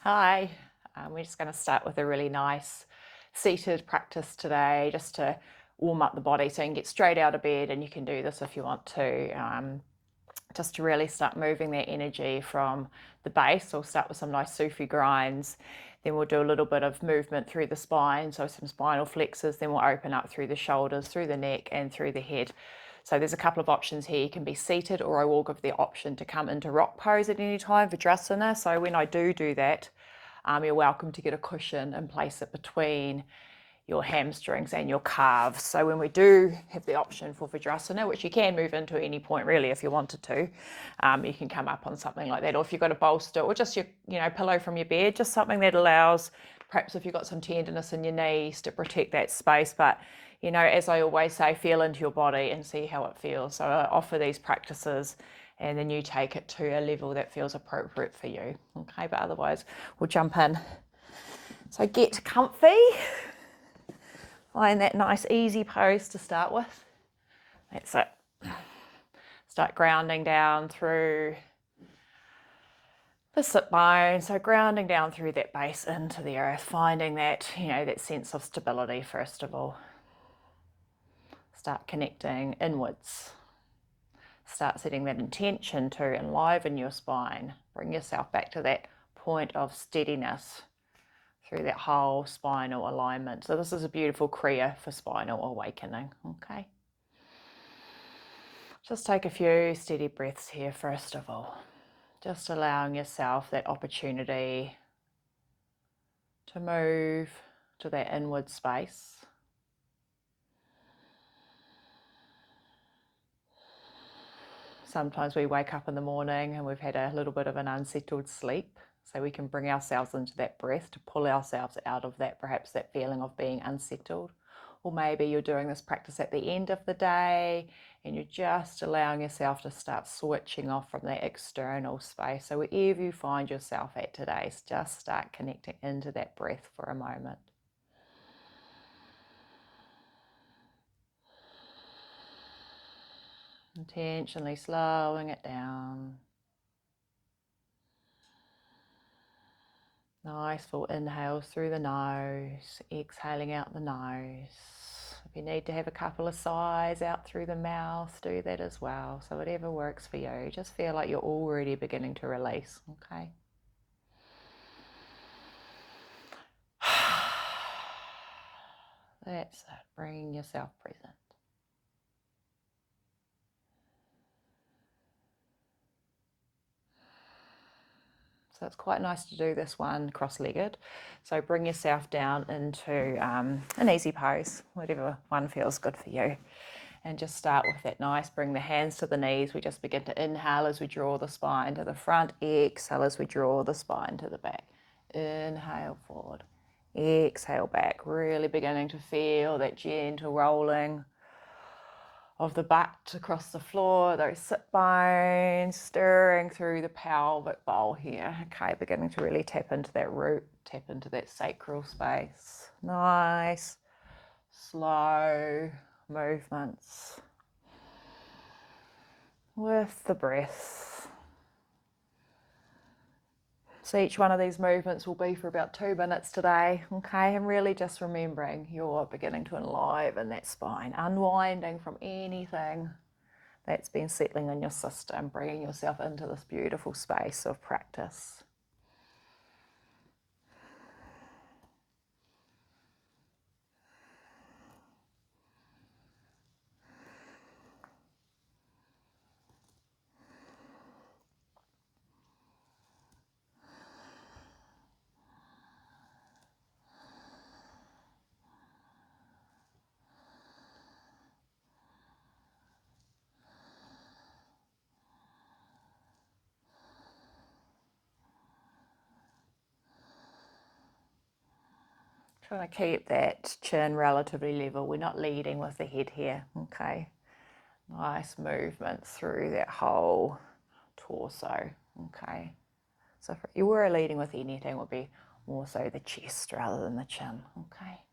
Hi, we're just going to start with a really nice seated practice today just to warm up the body so you can get straight out of bed, and you can do this if you want to, just to really start moving that energy from the base. So we'll start with some nice Sufi grinds, then we'll do a little bit of movement through the spine, so some spinal flexors, then we'll open up through the shoulders, through the neck and through the head. So there's a couple of options here. You can be seated, or I will give the option to come into rock pose at any time, Vajrasana. So when I do that, you're welcome to get a cushion and place it between your hamstrings and your calves. So when we do have the option for Vajrasana, which you can move into at any point really if you wanted to, you can come up on something like that, or if you've got a bolster or just your pillow from your bed, just something that allows, perhaps if you've got some tenderness in your knees, to protect that space. But as I always say, feel into your body and see how it feels. So I offer these practices and then you take it to a level that feels appropriate for you. Okay, but otherwise we'll jump in. So get comfy. Find that nice easy pose to start with. That's it. Start grounding down through the sit bone. So grounding down through that base into the earth, finding that, that sense of stability first of all. Start connecting inwards. Start setting that intention to enliven your spine. Bring yourself back to that point of steadiness through that whole spinal alignment. So this is a beautiful Kriya for spinal awakening, okay? Just take a few steady breaths here first of all. Just allowing yourself that opportunity to move to that inward space. Sometimes we wake up in the morning and we've had a little bit of an unsettled sleep, so we can bring ourselves into that breath to pull ourselves out of that, perhaps that feeling of being unsettled. Or maybe you're doing this practice at the end of the day and you're just allowing yourself to start switching off from that external space. So wherever you find yourself at today, just start connecting into that breath for a moment. Intentionally slowing it down. Nice full inhales through the nose, exhaling out the nose. If you need to have a couple of sighs out through the mouth, do that as well. So whatever works for you, just feel like you're already beginning to release, okay? That's it, bringing yourself present. So it's quite nice to do this one cross-legged. So bring yourself down into an easy pose, whatever one feels good for you. And just start with that nice, bring the hands to the knees. We just begin to inhale as we draw the spine to the front. Exhale as we draw the spine to the back. Inhale forward. Exhale back. Really beginning to feel that gentle rolling of the butt across the floor, those sit bones, stirring through the pelvic bowl here. Okay, beginning to really tap into that root, tap into that sacral space. Nice, slow movements with the breath. So each one of these movements will be for about 2 minutes today, okay? And really just remembering you're beginning to enliven that spine, unwinding from anything that's been settling in your system, bringing yourself into this beautiful space of practice. Trying to keep that chin relatively level. We're not leading with the head here, okay? Nice movements through that whole torso, okay? So if you were leading with anything, it would be more so the chest rather than the chin, okay?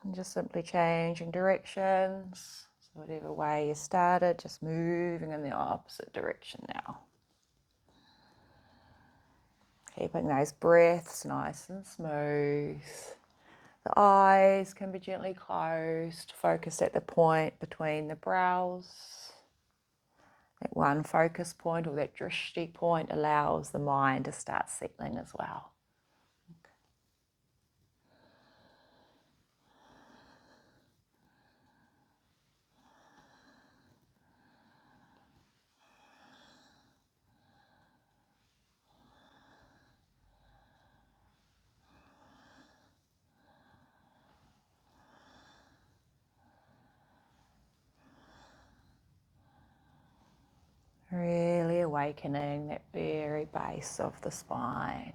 And just simply changing directions. So whatever way you started, just moving in the opposite direction now. Keeping those breaths nice and smooth. The eyes can be gently closed, focused at the point between the brows. That one focus point or that drishti point allows the mind to start settling as well. Really awakening that very base of the spine.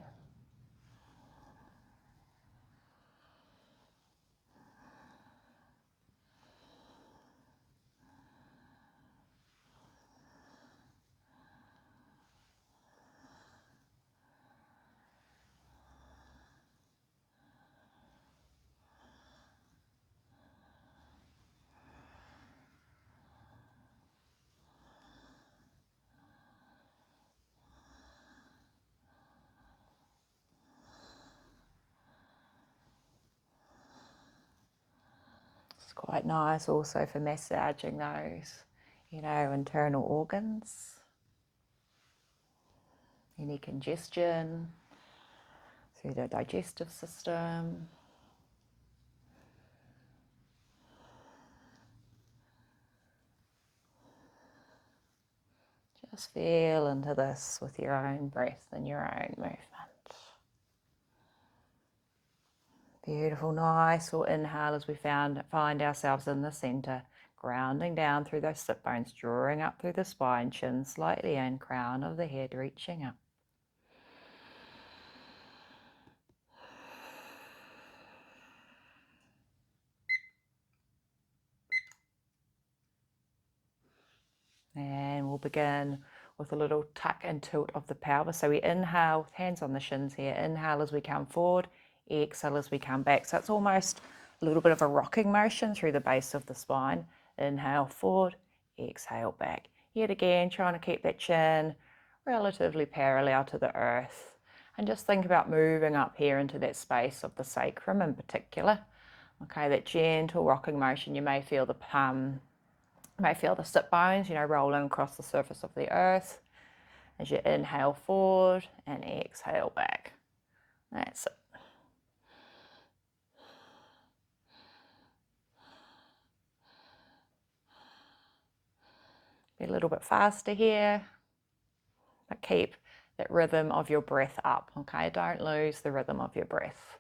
It's quite nice also for massaging those, internal organs. Any congestion through the digestive system. Just feel into this with your own breath and your own movement. Beautiful, nice. We'll inhale as we find ourselves in the center, grounding down through those sit bones, drawing up through the spine, chin slightly in, crown of the head reaching up. And we'll begin with a little tuck and tilt of the pelvis. So we inhale, hands on the shins here, inhale as we come forward, exhale as we come back. So it's almost a little bit of a rocking motion through the base of the spine. Inhale forward, exhale back. Yet again, trying to keep that chin relatively parallel to the earth. And just think about moving up here into that space of the sacrum in particular. Okay, that gentle rocking motion. You may feel the sit bones, rolling across the surface of the earth as you inhale forward and exhale back. That's it. Be a little bit faster here, but keep that rhythm of your breath up, okay? Don't lose the rhythm of your breath.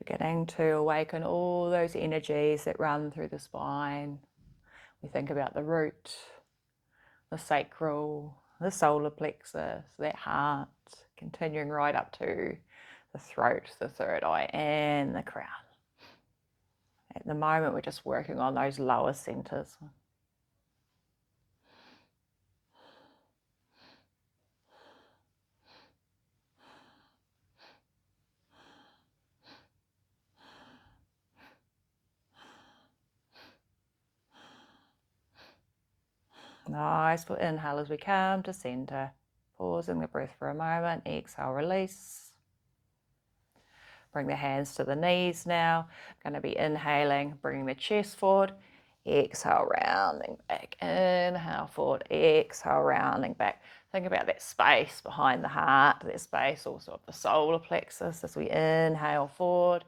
Beginning to awaken all those energies that run through the spine. We think about the root, the sacral, the solar plexus, that heart, continuing right up to the throat, the third eye, and the crown. At the moment, we're just working on those lower centers. Nice. We'll inhale as we come to center. Pausing the breath for a moment. Exhale, release. Bring the hands to the knees now. Going to be inhaling, bringing the chest forward. Exhale, rounding back. Inhale forward. Exhale, rounding back. Think about that space behind the heart, that space also of the solar plexus as we inhale forward.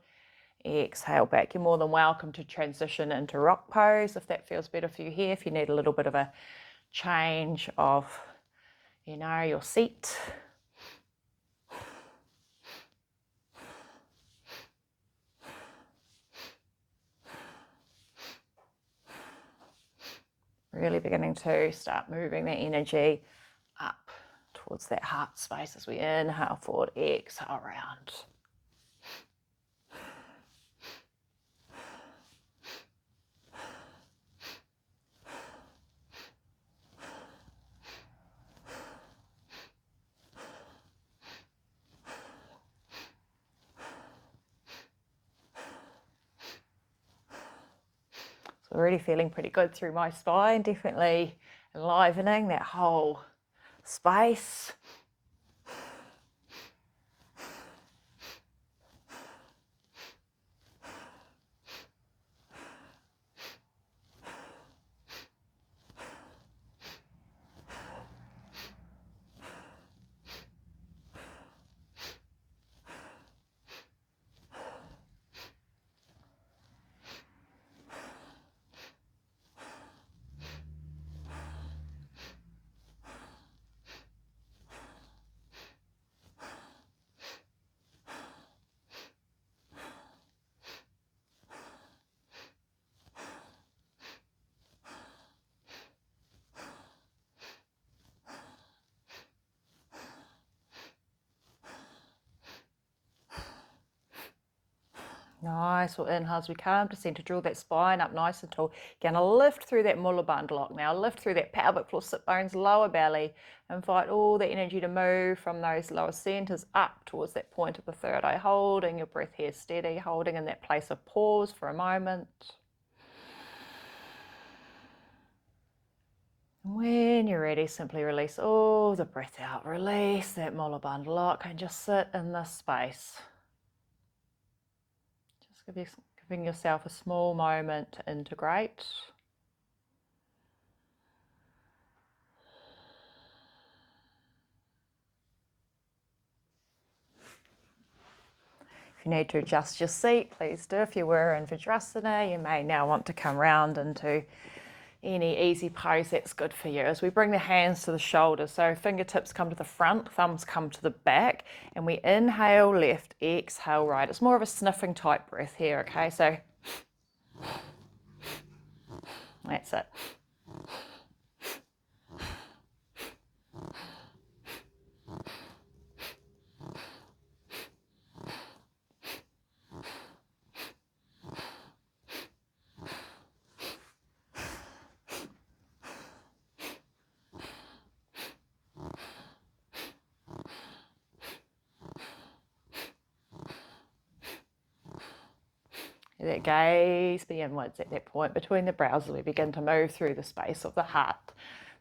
Exhale back. You're more than welcome to transition into rock pose if that feels better for you here. If you need a little bit of a change of, your seat. beginning to start moving the energy up towards that heart space as we inhale forward, exhale round. Already feeling pretty good through my spine, definitely enlivening that whole space. Nice, we'll inhale as we come to center, draw that spine up nice and tall. You're gonna lift through that mullaband lock now, lift through that pelvic floor, sit bones, lower belly. Invite all the energy to move from those lower centers up towards that point of the third eye, holding your breath here steady, holding in that place of pause for a moment. When you're ready, simply release all the breath out, release that mullaband lock and just sit in this space. Giving yourself a small moment to integrate. If you need to adjust your seat, please do. If you were in Vajrasana, you may now want to come round into any easy pose that's good for you. As we bring the hands to the shoulders, so fingertips come to the front, thumbs come to the back, and we inhale left, exhale right. It's more of a sniffing type breath here, okay? So that's it. That gaze be inwards at that point between the brows as we begin to move through the space of the heart,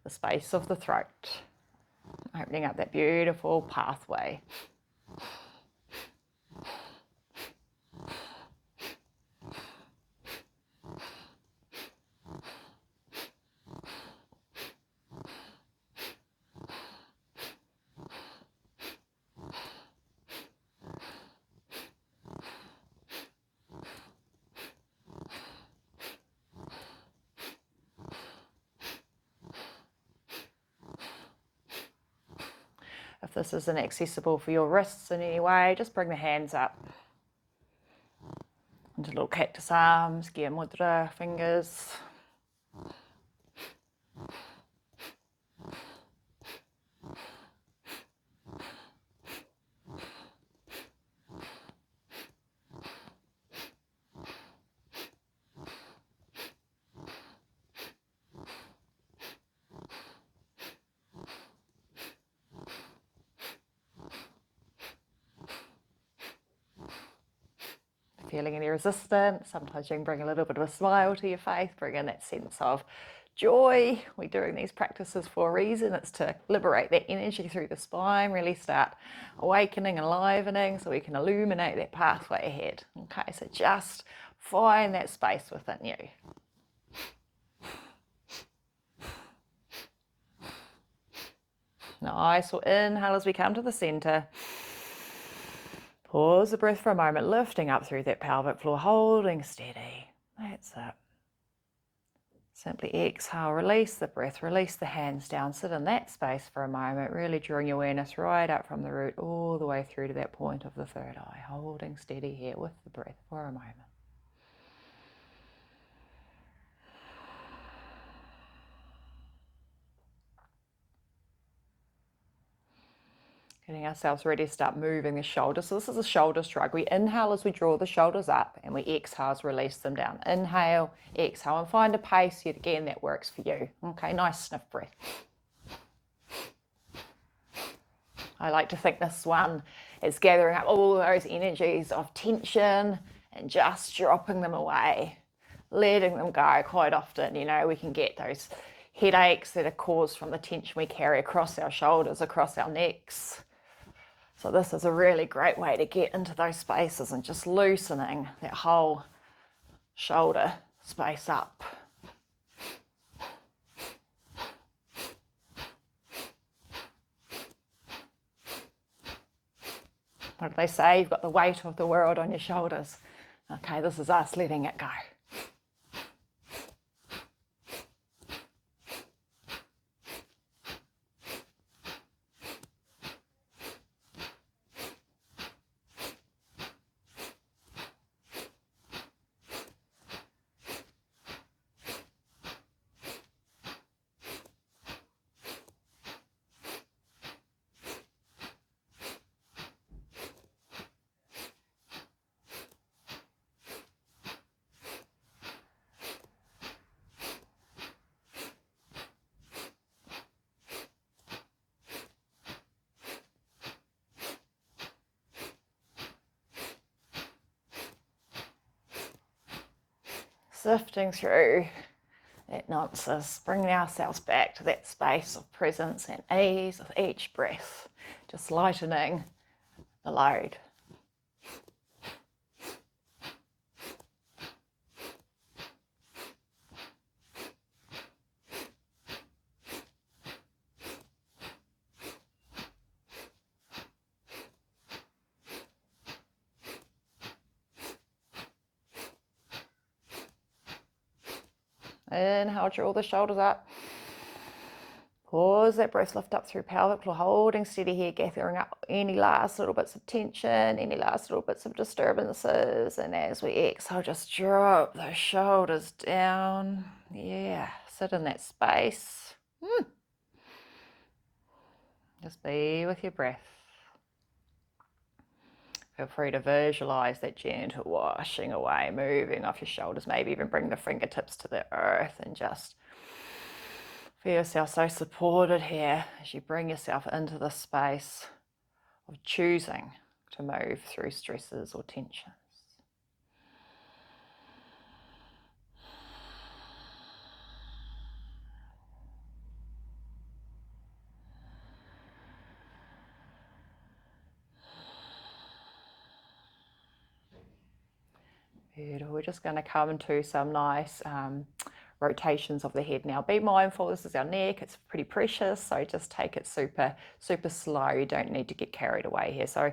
the space of the throat, opening up that beautiful pathway. If this isn't accessible for your wrists in any way, just bring the hands up into little cactus arms, Gya Mudra fingers. Feeling any resistance, sometimes you can bring a little bit of a smile to your face, bring in that sense of joy. We're doing these practices for a reason. It's to liberate that energy through the spine, really start awakening, enlivening, so we can illuminate that pathway ahead. Okay, so just find that space within you. Nice, we'll inhale as we come to the center. Pause the breath for a moment, lifting up through that pelvic floor, holding steady. That's it. Simply exhale, release the breath, release the hands down, sit in that space for a moment, really drawing your awareness right up from the root all the way through to that point of the third eye, holding steady here with the breath for a moment. Getting ourselves ready to start moving the shoulders. So this is a shoulder shrug. We inhale as we draw the shoulders up, and we exhale as we release them down. Inhale, exhale, and find a pace yet again that works for you. Okay, nice sniff breath. I like to think this one is gathering up all those energies of tension and just dropping them away, letting them go. Quite often, you know, we can get those headaches that are caused from the tension we carry across our shoulders, across our necks. So this is a really great way to get into those spaces and just loosening that whole shoulder space up. What do they say? You've got the weight of the world on your shoulders. Okay, this is us letting it go. Sifting through that nonsense, bringing ourselves back to that space of presence and ease with each breath, just lightening the load. Inhale, draw the shoulders up. Pause that breath, lift up through pelvic floor, holding steady here, gathering up any last little bits of tension, any last little bits of disturbances. And as we exhale, just drop those shoulders down. Yeah, sit in that space. Just be with your breath. Feel free to visualize that gentle washing away, moving off your shoulders, maybe even bring the fingertips to the earth and just feel yourself so supported here as you bring yourself into the space of choosing to move through stresses or tensions. Beautiful. We're just going to come into some nice rotations of the head now. Be mindful, this is our neck, it's pretty precious, so just take it super slow. You don't need to get carried away here. So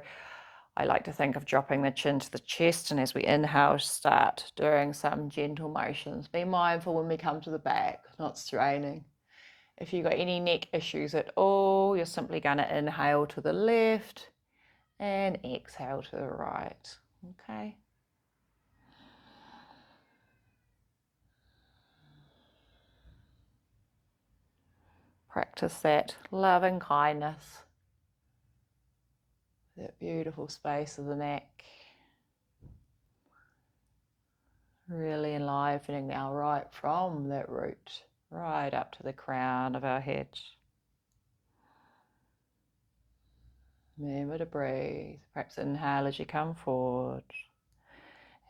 I like to think of dropping the chin to the chest, and as we inhale, start doing some gentle motions. Be mindful when we come to the back, not straining. If you've got any neck issues at all, you're simply going to inhale to the left and exhale to the right. Okay. Practice that loving kindness, that beautiful space of the neck. Really enlivening now right from that root, right up to the crown of our head. Remember to breathe. Perhaps inhale as you come forward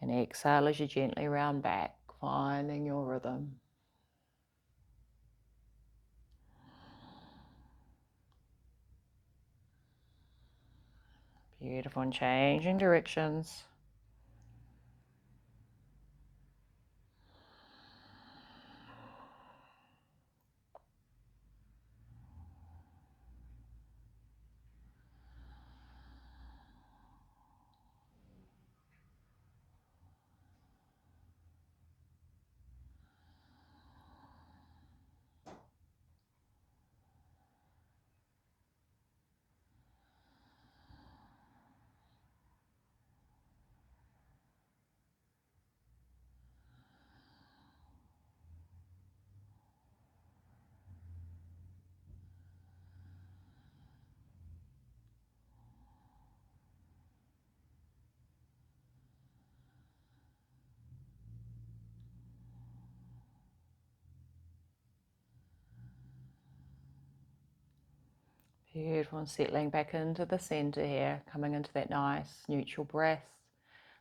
and exhale as you gently round back, finding your rhythm. Beautiful, and changing directions. Beautiful, and settling back into the center here, coming into that nice neutral breath.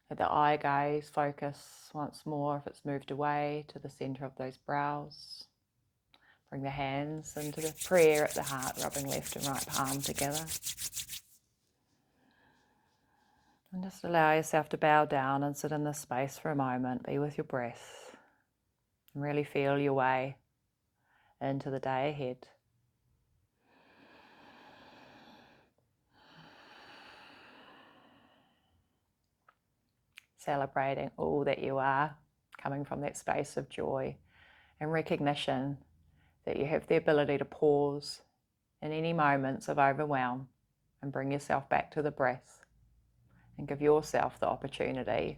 Let the eye gaze focus once more, if it's moved away, to the center of those brows. Bring the hands into the prayer at the heart, rubbing left and right palm together. And just allow yourself to bow down and sit in this space for a moment. Be with your breath. And really feel your way into the day ahead. Celebrating all that you are, coming from that space of joy and recognition that you have the ability to pause in any moments of overwhelm and bring yourself back to the breath and give yourself the opportunity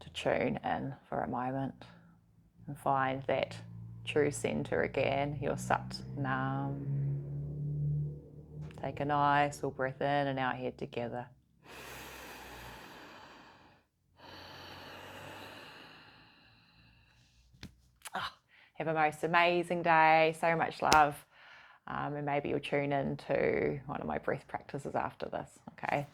to tune in for a moment and find that true center again, your Sat Nam. Take a nice full breath in and out here together. Have a most amazing day, so much love, and maybe you'll tune in to one of my breath practices after this, okay?